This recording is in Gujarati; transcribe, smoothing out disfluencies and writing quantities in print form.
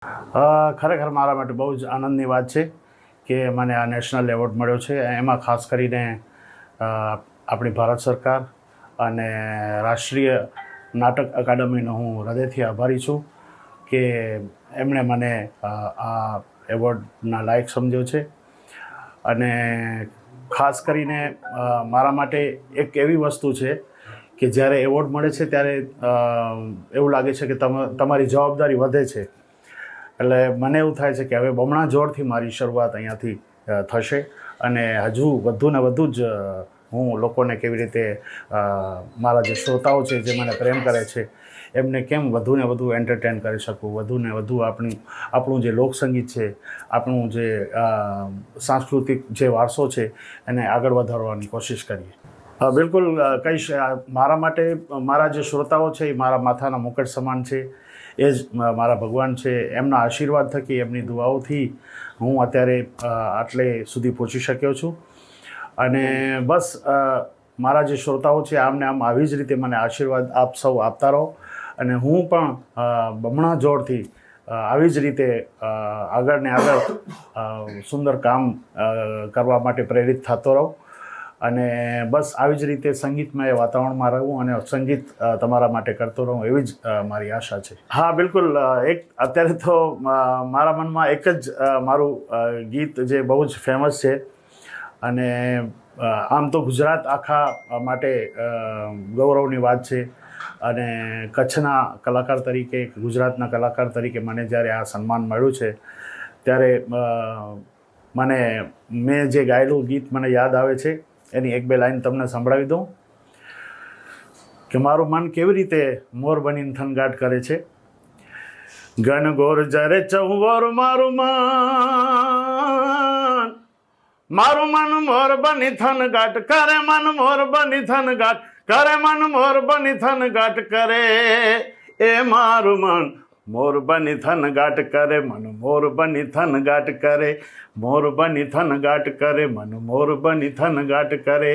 ખરેખર મારા માટે બહુ જ આનંદની વાત છે કે મને આ નેશનલ એવોર્ડ મળ્યો છે. એમાં ખાસ કરીને આપણી ભારત સરકાર અને રાષ્ટ્રીય નાટક અકાદમીનો હું હૃદયથી આભારી છું કે એમણે મને આ એવોર્ડના લાયક સમજ્યો છે. અને ખાસ કરીને મારા માટે એક એવી વસ્તુ છે કે જ્યારે એવોર્ડ મળે છે ત્યારે એવું લાગે છે કે તમારી જવાબદારી વધે છે. એટલે મને એવું થાય છે કે હવે બમણા જોરથી મારી શરૂઆત અહીંયાથી થશે અને હજુ વધુ ને વધુ જ હું લોકોને કેવી રીતે મારા જે શ્રોતાઓ છે જે મને પ્રેમ કરે છે એમને કેમ વધુ ને વધુ એન્ટરટેન કરી શકું, વધુ ને વધુ આપણું જે લોકસંગીત છે, આપણું જે સાંસ્કૃતિક જે વારસો છે એને આગળ વધારવાની કોશિશ કરીએ. બિલકુલ કહીશ, મારા માટે મારા જે શ્રોતાઓ છે એ મારા માથાના મુકટ સમાન છે. એ જ મારા ભગવાન છે. એમના આશીર્વાદ થકી, એમની દુઆઓથી હું અત્યારે આટલે સુધી પહોંચી શક્યો છું. અને બસ મારા જે શ્રોતાઓ છે આમને આમ આવી જ રીતે મને આશીર્વાદ આપ સૌ આપતા રહો અને હું પણ બમણા જોરથી આવી જ રીતે આગળ ને આગળ સુંદર કામ કરવા માટે પ્રેરિત થતો રહું અને બસ આવી જ રીતે સંગીતમય વાતાવરણમાં રહું અને સંગીત તમારા માટે કરતો રહું, એવી જ મારી આશા છે. હા, બિલકુલ. અત્યારે તો મારા મનમાં એક જ મારું ગીત જે બહુ જ ફેમસ છે અને આમ તો ગુજરાત આખા માટે ગૌરવની વાત છે અને કચ્છના કલાકાર તરીકે, ગુજરાતના કલાકાર તરીકે મને જ્યારે આ સન્માન મળ્યું છે ત્યારે મેં જે ગાયેલું ગીત મને યાદ આવે છે. એની એક બે લાઈન તમને સંભળાવી દઉં કે મારું મન કેવી રીતે મોર બનીને થનગાટ કરે છે. ઘનઘોર જરે ચૌવોર મારું મન મોર બની થનગાટ કરે, મન મોર બની થનગાટ કરે, મન મોર બની થનગાટ કરે. એ મારું મન મોર બની થનગાટ કરે, મન મોર બની થનગાટ કરે, મોર બની થનગાટ કરે, મન મોર બની થનગાટ કરે.